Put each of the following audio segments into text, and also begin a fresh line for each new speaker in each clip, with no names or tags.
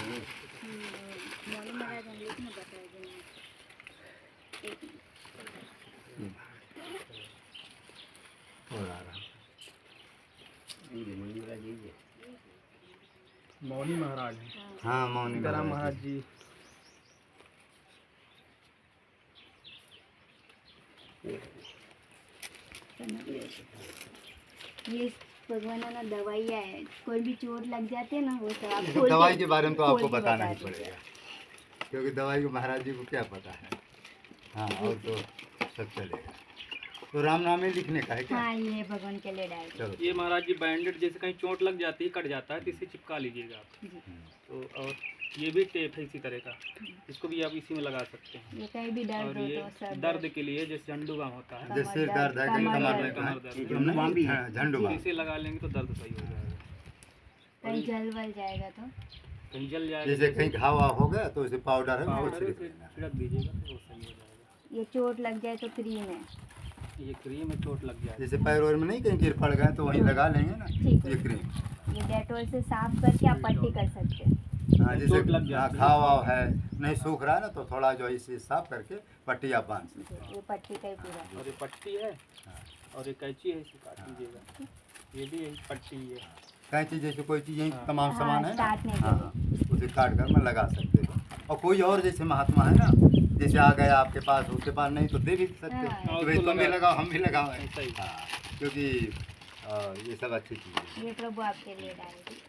मौनी महाराज हम लोग ने बताया कि नहीं।
और आ रहा
मौनी महाराज हैं।
हाँ मौनी
सीताराम महाराज जी।
ये भगवान ना दवाइयाँ है, कोई भी चोट लग जाती है ना वो सब आप
तो दवाई के बारे में तो आपको
खोल के
बताना
बता
ही
दीजिए।
पड़ेगा, क्योंकि दवाई को महाराज जी को क्या पता है। हाँ और तो सब चलेगा। तो राम नाम ही लिखने का है क्या?
हाँ ये भगवान के लिए डाल
चलो
ये महाराज जी बैंडेड जैसे कहीं चोट लग जाती है, कट जाता है तो इसे चिपका लीजिएगा आप।
जी।
तो और ये भी टेप है इसी तरह का, इसको भी आप इसी में लगा सकते हैं।
ये कहीं भी दर्द
और
हो
ये
तो सर
दर्द के लिए जैसे झंडू बाम होता है,
जैसे सिर दर्द है, कहीं कमर में
कमर दर्द है,
झंडू बाम।
इसे लगा लेंगे तो दर्द सही हो जाएगा।
कहीं जल वल जाएगा तो
कहीं जल जाएगा
जैसे कहीं घाव वाव हो गया तो इसे पाउडर है वो
पाउडर
छिड़क
से
देना है।
छिड़क दीजिएगा तो वो सही हो जाएगा।
ये चोट लग जाए तो क्रीम है।
ये क्रीम में चोट लग जाए
जैसे पैर वैर में नहीं कहीं गिर पड़ गए तो वहीं लगा लेंगे ना
ठीक है।
ये क्रीम।
ये डेटॉल से साफ करके आप पट्टी कर सकते हैं।
हाँ जैसे
चोट लग जाती है।
घाव वाव है नहीं सूख रहा है ना तो थोड़ा जो है इसे साफ करके पट्टी आप बांध सकते हैं।
ये पट्टी का ही पूरा।
और ये पट्टी है और ये कैंची है, इसे काट लीजिएगा। ये भी यही पट्टी है।
कैंची जैसे कोई चीज़ यही
हाँ।
तमाम सामान है ना,
काटने के
हाँ उसे काट कर मैं लगा सकते हो। और कोई और जैसे महात्मा है ना, जैसे आ गया आपके पास, उसके पास नहीं तो दे भी सकते हो
हाँ।
कि भाई तुम भी लगाओ हम भी लगाओ।
सही।
हाँ क्योंकि ये सब अच्छी चीज़ है।
ये प्रभु आपके लिए डालेंगे।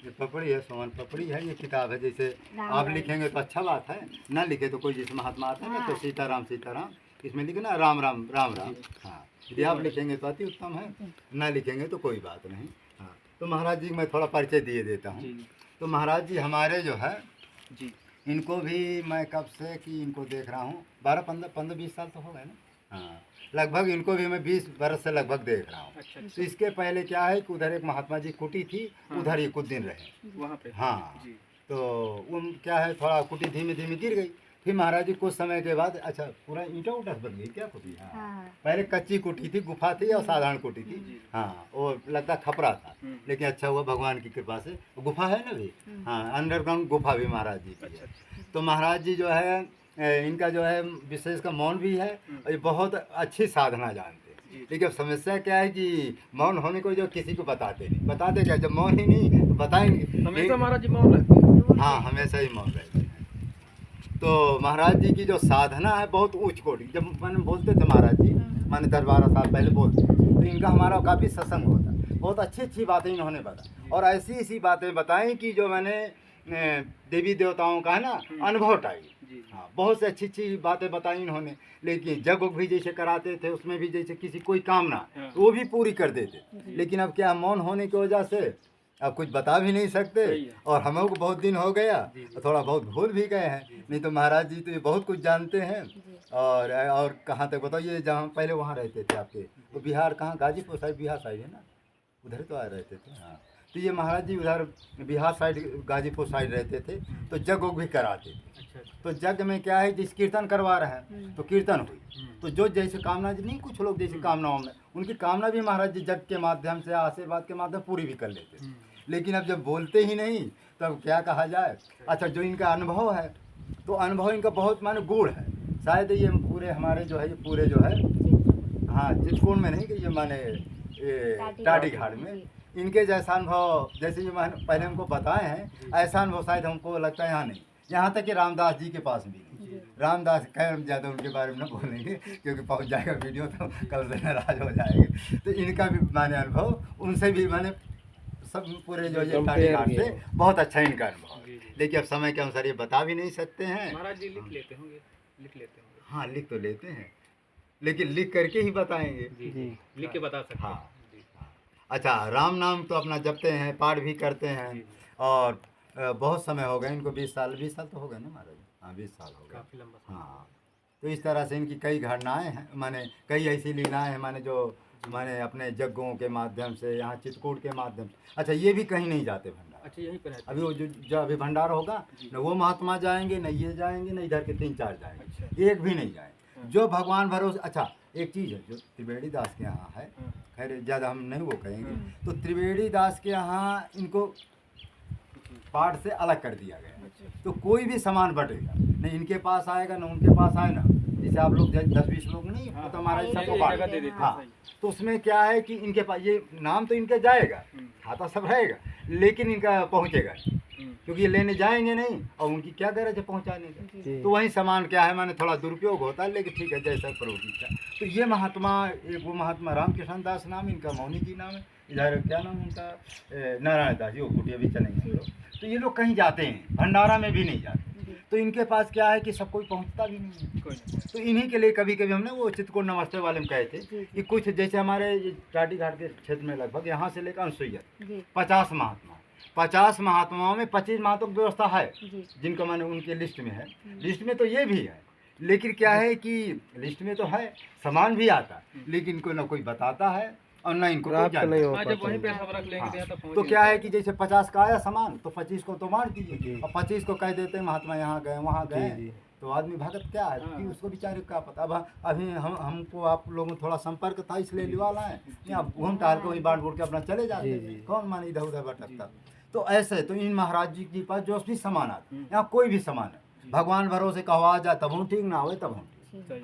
ये पपड़ी है, सोमन पपड़ी है, ये किताब है। जैसे
राम
आप
राम।
लिखेंगे तो अच्छा बात है, ना लिखे तो कोई जैसे महात्मा आता है ना तो
हाँ।
सीताराम सीताराम इसमें लिखे ना राम राम राम राम। हाँ यदि आप लिखेंगे तो अति उत्तम है, ना लिखेंगे तो कोई बात नहीं। हाँ तो महाराज जी मैं थोड़ा परिचय दिए देता हूँ।
जी
तो महाराज जी हमारे जो है
जी।
इनको भी मैं कब से कि इनको देख रहा हूँ 12-15-20 साल तो हो गए ना। हाँ लगभग इनको भी मैं 20 बरस से लगभग देख रहा हूँ।
अच्छा
तो इसके पहले क्या है कि उधर एक महात्मा जी कुटी थी,
हाँ।
उधर ही कुछ दिन रहे।
वहाँ पे।
हाँ
जी।
तो उन क्या है थोड़ा कुटी धीमे धीमे गिर गई। फिर महाराज जी कुछ समय के बाद अच्छा पूरा ईंटा उटा बन गई क्या कुटी। हाँ
हाँ।
पहले कच्ची कुटी थी, गुफा थी और साधारण कुटी थी।
जी।
हाँ वो लगता खपरा था,
हम्म।
लेकिन अच्छा हुआ भगवान की कृपा से गुफा है ना भी। हाँ अंडरग्राउंड गुफा भी महाराज जी की
अच्छा
है।
अच्छा।
तो महाराज जी जो है इनका जो है विशेष का मौन भी है और ये बहुत अच्छी साधना जानते हैं।
जी।
लेकिन अब समस्या क्या है कि मौन होने को जो किसी को बताते नहीं, बताते क्या जब मौन ही नहीं तो बताएंगे।
हमेशा महाराज जी मौन रहते हैं।
हाँ हमेशा ही मौन रहते हैं। तो महाराज जी की जो साधना है बहुत उच्च कोटि। जब मैंने बोलते थे महाराज जी, मैंने 10-12 साल पहले बोलते तो इनका हमारा काफ़ी सत्संग होता, बहुत अच्छी अच्छी बातें इन्होंने बताई और ऐसी ऐसी बातें बताई कि जो मैंने देवी देवताओं का है ना अनुभव टाई।
जी।
हाँ बहुत से अच्छी अच्छी बातें बताई इन्होंने। लेकिन जग उग भी जैसे कराते थे उसमें भी जैसे किसी कोई कामना
हाँ।
तो वो भी पूरी कर देते। लेकिन अब क्या मौन होने की वजह से अब कुछ बता भी नहीं सकते
सही है।
और हम लोग को बहुत दिन हो गया
जी।
और थोड़ा बहुत भूल भी गए हैं। नहीं तो महाराज जी तो ये बहुत कुछ जानते हैं। और कहाँ तक बताओ, ये जहाँ पहले वहाँ रहते थे आपके वो बिहार कहाँ, गाजीपुर साइड, बिहार साइड है ना, उधर तो आ रहते थे। हाँ तो ये महाराज जी उधर बिहार साइड गाजीपुर साइड रहते थे तो जग उग भी कराते थे।
अच्छा अच्छा।
तो जग में क्या है जिस कीर्तन करवा रहे हैं तो कीर्तन हुई तो जो जैसे कामना नहीं, कुछ लोग जैसे कामनाओं में उनकी कामना भी महाराज जी जग के माध्यम से आशीर्वाद के माध्यम पूरी भी कर लेते। लेकिन अब जब बोलते ही नहीं तब क्या कहा जाए। अच्छा जो इनका अनुभव है तो अनुभव इनका बहुत माने गूढ़ है। शायद ये पूरे हमारे जो है ये पूरे जो है हाँ चित्रकूट में नहीं कि ये माने टाटी घाट में इनके जैसा अनुभव जैसे ये मैंने पहले हमको बताए हैं ऐसा अनुभव शायद हमको लगता है यहाँ नहीं। यहाँ तक कि रामदास जी के पास भी नहीं। रामदास खैर ज़्यादा उनके बारे में न बोलेंगे क्योंकि पहुँच जाएगा वीडियो तो कल से नाराज हो जाएंगे। तो इनका भी माने अनुभव उनसे भी माने सब पूरे जो ये टाटी घाट से बहुत अच्छा इनका अनुभव है। लेकिन अब समय के अनुसार ये बता भी नहीं सकते हैं।
महाराज जी लिख लेते होंगे, लिख लेते होंगे।
हाँ लिख तो लेते हैं लेकिन लिख करके ही बताएंगे।
जी। लिख के बता सकते हैं।
हाँ अच्छा राम नाम तो अपना जपते हैं, पाठ भी करते हैं और बहुत समय हो गए इनको 20 साल तो हो गए ना महाराज। हाँ 20 साल हो गए,
काफी लंबा समय।
हाँ तो इस तरह से इनकी कई घटनाएं हैं, माने कई ऐसी लीलाएं हैं माने जो माने अपने जग्गों के माध्यम से यहाँ चित्रकूट के माध्यम से। अच्छा ये भी कहीं नहीं जाते भंडार।
अच्छा यहीं पर रहते
अभी वो जो अभी भंडार होगा न वो महात्मा जाएंगे न ये जाएंगे न इधर के 3-4 जाएंगे।
अच्छा।
एक भी नहीं जाए जो भगवान भरोसे। अच्छा एक चीज़ है जो त्रिवेणी दास के यहाँ है, खैर ज़्यादा हम नहीं वो कहेंगे तो त्रिवेणी दास के यहाँ इनको पार्ट से अलग कर दिया गया है। तो कोई भी सामान बटेगा नहीं, इनके पास आएगा ना उनके पास आए ना। जैसे आप लोग 10-20 लोग नहीं
हाँ,
तो हमारा
एक
सबको
एक
बांट
जगह दे देते हैं,
हाँ।
सही।
तो उसमें क्या है कि इनके पास ये नाम तो इनके जाएगा, खाता सब रहेगा, लेकिन इनका पहुंचेगा नहीं, क्योंकि ये लेने जाएंगे नहीं और उनकी क्या गरज है पहुंचाने का। तो वही सामान क्या है माने थोड़ा दुरुपयोग होता है, लेकिन ठीक है जैसा प्रभु की इच्छा। तो ये महात्मा, एक वो महात्मा रामकृष्ण दास नाम, इनका मौनी जी नाम है, इधर क्या नाम उनका नारायण दास जी, वो कुटिया भी चलेंगे हम लोग। तो ये लोग कहीं जाते हैं, भंडारा में भी नहीं जाते। तो इनके पास क्या है कि सब कोई पहुंचता भी नहीं है।
कोई नहीं।
तो इन्हीं के लिए कभी कभी हमने वो चित्रकूट नमस्ते वाले में कहे थे कि कुछ जैसे हमारे ये टाटी घाट के क्षेत्र में लगभग यहाँ से लेकर अनसुईया 50 महात्मा, 50 महात्माओं में 25 महात्मा की व्यवस्था है जिनका माने उनके लिस्ट में है। लिस्ट में तो ये भी है, लेकिन क्या है कि लिस्ट में तो है, सामान भी आता है, लेकिन कोई ना कोई बताता है और ना इनको कोई जानता है।
हाँ, जब वहीं पे सब रख लेंगे
हाँ,
तो यहाँ तक पहुँच
तो
ही
क्या
नहीं
है कि जैसे 50 का आया सामान तो 25 को तो मार दीजिए और 25 को कह देते हैं महात्मा यहाँ गए वहाँ गए, तो आदमी भगत क्या है कि उसको बेचारे का पता। अब अभी हमको आप लोगों को थोड़ा संपर्क था इसलिए लिवा लाए, यहाँ घूम टहल के वहीं बांट बूट के अपना चले जाते, कौन माने इधर उधर भटकता। तो ऐसे तो इन महाराज जी के पास जो भी सामान आता, यहाँ कोई भी सामान है भगवान भरोसे कहवा जाए तब हम ठीक, ना हो तब हम ठीक।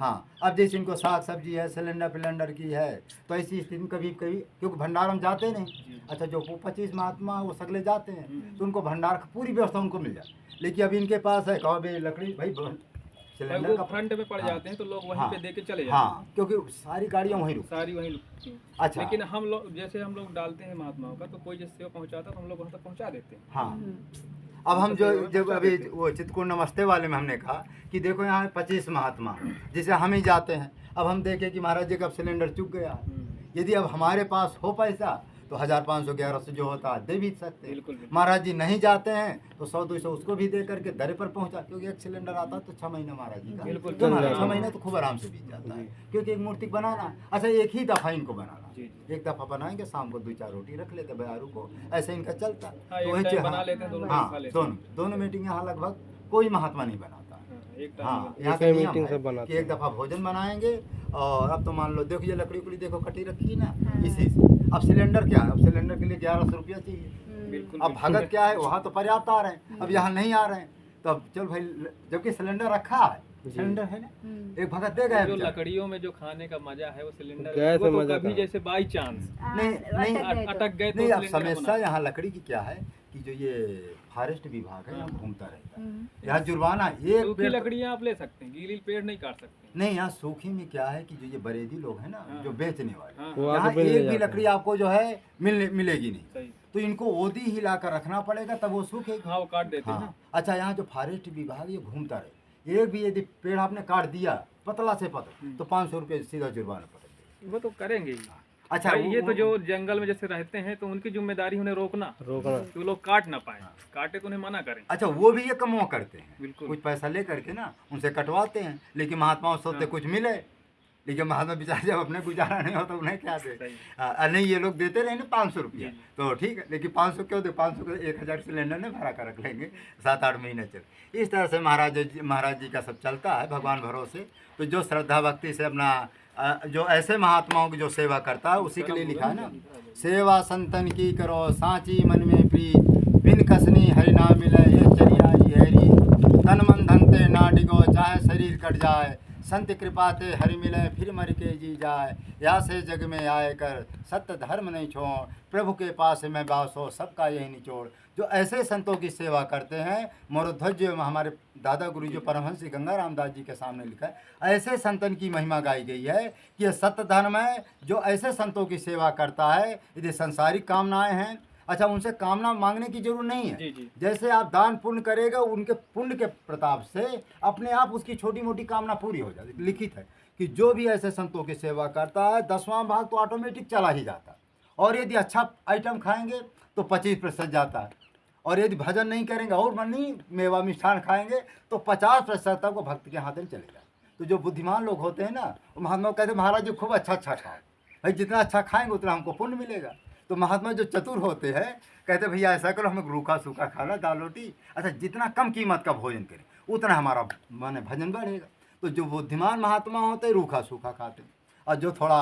हाँ, अब जैसे इनको साग सब्जी है, सिलेंडर फिलेंडर की है, तो ऐसी स्थिति में कभी कभी, क्योंकि भंडार हम जाते नहीं। अच्छा, जो वो 25 महात्मा वो सगले जाते हैं तो उनको भंडार की पूरी व्यवस्था उनको मिल जाती। लेकिन अब इनके पास है कहो भाई लकड़ी, भाई सिलेंडर का
फ्रंट में पड़ जाते हैं तो लोग वहीं
हाँ,
पे दे के चले जाते हैं।
हाँ, क्योंकि सारी गाड़ियाँ वहीं रुक।
सारी वहीं रुकती हैं।
अच्छा,
लेकिन हम लोग जैसे हम लोग डालते हैं महात्माओं का, तो कोई जैसे सेवा पहुंचाता है तो हम लोग वहाँ तक पहुंचा देते हैं।
हाँ। अब हम जो जब अभी वो चित्रकूट नमस्ते वाले में हमने कहा कि देखो यहाँ 25 महात्मा जिसे हम ही जाते हैं। अब हम देखें कि महाराज जी का सिलेंडर चुक गया, यदि अब हमारे पास हो पैसा तो 1500 1100 जो होता है दे भी सकते हैं।
बिल्कुल।
महाराज जी नहीं जाते हैं तो 100-200 उसको भी दे करके दरे पर पहुंचा, क्योंकि एक सिलेंडर आता है तो 6 महीना महाराज जी का,
बिल्कुल,
तो 6 महीने तो खूब आराम से बीत जाता है। क्योंकि एक मूर्ति बनाना, अच्छा एक ही दफ़ा इनको बनाना, एक दफ़ा बनाएंगे, शाम को 2-4 रोटी रख लेते बयारू को, ऐसे इनका चलता।
हाँ,
तो
एक
वही
टाइम बना लेते हैं, दोनों
हाँ,
खा लेते हैं।
दोनों मीटिंग यहाँ लगभग कोई महात्मा नहीं बनाता।
एक टाइम
हाँ, यहाँ का नियम है कि एक दफ़ा भोजन बनाएंगे। और अब तो मान लो देखो ये लकड़ी उकड़ी देखो कटी रखी है ना, इसी से। अब सिलेंडर क्या है, अब सिलेंडर के लिए 1100 रुपया चाहिए।
बिल्कुल।
अब भगत क्या है, वहाँ तो पर्याप्त आ रहे हैं, अब यहाँ नहीं आ रहे हैं, तो अब चल भाई, जबकि सिलेंडर रखा है, सिलेंडर है ना, एक भगत देगा।
जो लकड़ियों में जो खाने का मजा है वो सिलेंडर
गैस में मजा
कभी जैसे बाई चांस
नहीं
अटक गए तो
नहीं, अब
सिलेंडर
समस्या यहाँ लकड़ी की क्या है कि जो ये फॉरेस्ट विभाग है यहाँ घूमता रहता है, यहाँ जुर्माना एक
सूखी
पेड़,
लकड़ियाँ आप ले सकते हैं, गीली पेड़ नहीं काट सकते।
नहीं यहाँ सूखी में क्या है कि जो ये बरेदी लोग हैं ना, जो बेचने वाले,
हाँ,
वो
यहाँ
आगे बेचने
एक भी
जाते
लकड़ी आपको जो है मिलेगी नहीं।
सही।
तो इनको ओदी ही लाकर रखना पड़ेगा तब वो सूखेगी।
हाँ, वो काट देते हैं।
हाँ, अच्छा, यहाँ जो फॉरेस्ट विभाग ये घूमता रहे, एक भी यदि पेड़ आपने काट दिया पतला से पतला तो 500 रुपये सीधा जुर्माना पड़ेगा।
वो तो करेंगे ही।
अच्छा,
भाई, ये तो जो जंगल में जैसे रहते हैं तो उनकी जिम्मेदारी उन्हें रोकना कि वो लोग काट ना पाए, काटे तो उन्हें मना करें।
अच्छा, वो भी ये कमवा करते हैं,
बिल्कुल।
कुछ पैसा ले करके ना उनसे कटवाते हैं, लेकिन महात्माओं सोचते कुछ मिले, लेकिन महात्मा बेचारे जब अपने गुजारा नहीं होता उन्हें क्या दे। नहीं, ये लोग देते रहे ना 500 रुपया तो ठीक है, लेकिन 500 क्यों दे, 500 को 1000 सिलेंडर ने भरा कर रख लेंगे, 7-8 महीने चल। इस तरह से महाराज जी का सब चलता है भगवान भरोसे। तो जो श्रद्धा भक्ति से अपना जो ऐसे महात्माओं की जो सेवा करता है उसी के लिए लिखा है ना, सेवा संतन की करो सांची मन में प्रीत, बिन कसनी हरि ना मिले ये चरिया ये हरी, तन मन धन ते ना डिगो चाहे शरीर कट जाए, संत कृपा ते हरि मिले फिर मर के जी जाए, या से जग में आए कर सत्य धर्म नहीं छोड़, प्रभु के पास में बासो सबका यही निचोड़। जो ऐसे संतों की सेवा करते हैं, मोरोध्वज हमारे दादा गुरु जो परमहंस श्री गंगाराम दास जी के सामने लिखा है, ऐसे संतन की महिमा गाई गई है कि ये सत्य धर्म है। जो ऐसे संतों की सेवा करता है, यदि संसारिक कामनाएं हैं, अच्छा उनसे कामना मांगने की जरूरत नहीं है।
जी, जी।
जैसे आप दान पुण्य करेगा, उनके पुण्य के प्रताप से अपने आप उसकी छोटी मोटी कामना पूरी हो जाती है। लिखित है कि जो भी ऐसे संतों की सेवा करता है 10वां भाग तो ऑटोमेटिक चला ही जाता है, और यदि अच्छा आइटम खाएंगे तो 25% जाता है, और यदि भजन नहीं करेंगे और नहीं मेवा मिष्ठान खाएंगे तो 50% तक वो भक्त के हाथ में चलेगा। तो जो बुद्धिमान लोग होते हैं ना, वो महात्मा कहते हैं महाराज जी खूब अच्छा खाओ, भाई जितना अच्छा खाएंगे उतना हमको पुण्य मिलेगा। तो महात्मा जो चतुर होते हैं कहते भैया ऐसा करो, हमें रूखा सूखा खाना दाल रोटी, अच्छा जितना कम कीमत का भोजन करें उतना हमारा माने भजन बढ़ेगा। तो जो बुद्धिमान महात्मा होते हैं रूखा सूखा खाते हैं, और जो थोड़ा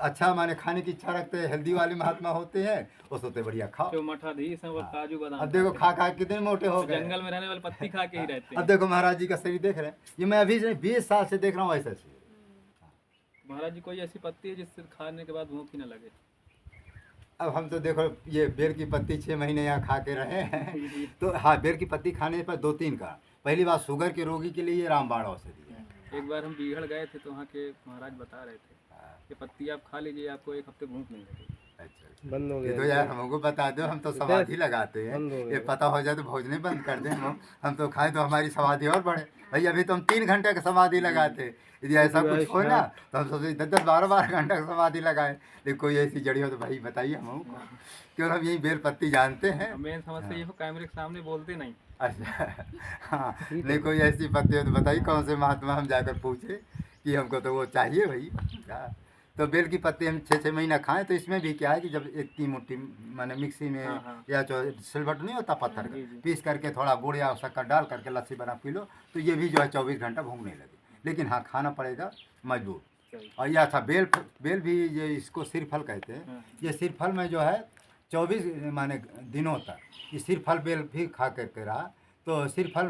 अच्छा माने खाने की इच्छा रखते हैं, हेल्दी वाले महात्मा होते हैं, वो सोते बढ़िया खाओ।
जो मठाधीश हैं वो काजू बादाम
अब देखो खा खा के कितने मोटे हो गए।
जंगल में रहने वाले पत्ती खा के ही रहते
अब
हैं।
देखो महाराज जी का शरीर देख रहे हैं, ये मैं अभी से 20 साल से देख रहा हूँ ऐसा शरीर।
महाराज जी कोई ऐसी पत्ती है जिससे खाने के बाद भूख ही ना लगे?
अब हम तो देखो ये बेर की पत्ती 6 महीने यहाँ खा के रहे हैं तो हाँ, बेर की पत्ती खाने पर 2-3 का। पहली बात शुगर के रोगी के लिए ये रामबाण औषधि है।
एक बार हम बीहड़ गए थे तो वहाँ के महाराज बता रहे थे कि पत्ती आप खा लीजिए, आपको 1 हफ्ते भूख नहीं लगेगी।
अच्छा,
बंद हो
ये
गया
तो यार हमको बता दो, हम तो समाधि लगाते हैं।
बंद हो गया।
ये पता हो जाए तो भोजने बंद कर दें हम तो खाएं तो हमारी समाधि और बढ़े। भाई अभी तो हम 3 घंटे का समाधि लगाते, यदि ऐसा कुछ हो ना तो हम सोचते 10-10, 12-12 घंटे का समाधि लगाएं। लेकिन कोई ऐसी जड़ी हो तो भाई बताइए हमको, क्यों हम यही बेल पत्ती जानते हैं।
मेन समस्या ये हो कैमरे के सामने बोलते नहीं।
अच्छा हाँ, नहीं कोई ऐसी पत्ती हो तो बताइए कौन से महात्मा हम जाकर पूछे कि हमको तो वो चाहिए भाई। तो बेल की पत्ती हम 6-6 महीना खाएं तो इसमें भी क्या है कि जब 1 मुट्ठी माने मिक्सी में या जो सिलबट नहीं होता पत्थर का, पीस करके थोड़ा गुड़ या शक्कर डाल करके लस्सी बना पी लो तो ये भी जो है 24 घंटा भूख नहीं लगे। लेकिन हाँ, खाना पड़ेगा मजबूर। और यह था बेल भी ये इसको सिरफल कहते हैं। ये सिरफल में जो है 24 माने दिनों तक ये सिरफल बेल भी खा करके रहा तो सिरफल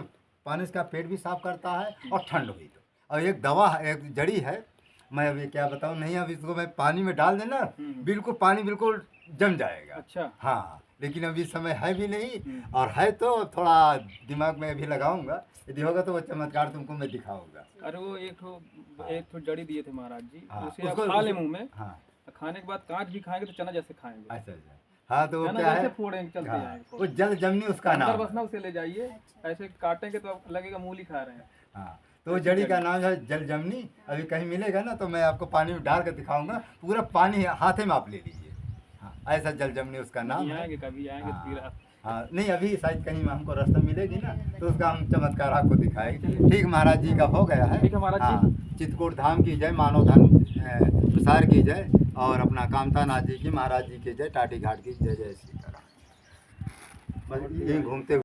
पानी का पेट भी साफ करता है और ठंड हुई तो। और एक दवा है, एक जड़ी है, मैं अभी क्या बताऊँ नहीं, अब इसको मैं पानी में डाल देना बिल्कुल पानी बिल्कुल जम जाएगा।
अच्छा
हाँ, लेकिन अभी समय है भी नहीं और है तो थोड़ा दिमाग में अभी लगाऊंगा, यदि होगा तो वो चमत्कार तुमको मैं दिखाऊंगा।
अरे वो एक ठो जड़ी दिए थे महाराज जी,
हाँ,
उसे आप
उसको-
खा ले मुंह में।
हाँ
खाने के बाद कांच भी खाएंगे तो चना जैसे खाएंगे।
अच्छा अच्छा, हाँ तो वो
चना
क्या
जैसे
है,
फोड़ेंगे चलते
हाँ,
जाएंगे।
वो जल जमनी उसका
अंदर
नाम है।
बसना उसे ले जाइए, ऐसे काटेंगे तो लगेगा मूली खा रहे हैं।
हाँ, तो वो जड़ी का नाम है जल जमनी। अभी कहीं मिलेगा ना तो मैं आपको पानी में डाल कर दिखाऊंगा, पूरा पानी हाथे में आप ले लीजिए। हाँ, ऐसा जल जमनी उसका नाम है।
आएंगे कभी आएंगे तो फिर आप
हाँ, नहीं अभी शायद कहीं हमको रास्ता मिलेगी ना तो उसका हम चमत्कार आपको दिखाएंगे। ठीक, महाराज जी का हो गया है।
ठीक है महाराज जी।
हाँ, चित्रकूट धाम की जय, मानव धन प्रसार की जय और अपना कामता नाथ जी की, महाराज जी की जय, टाटी घाट की जय। जय सीताराम। बस यही घूमते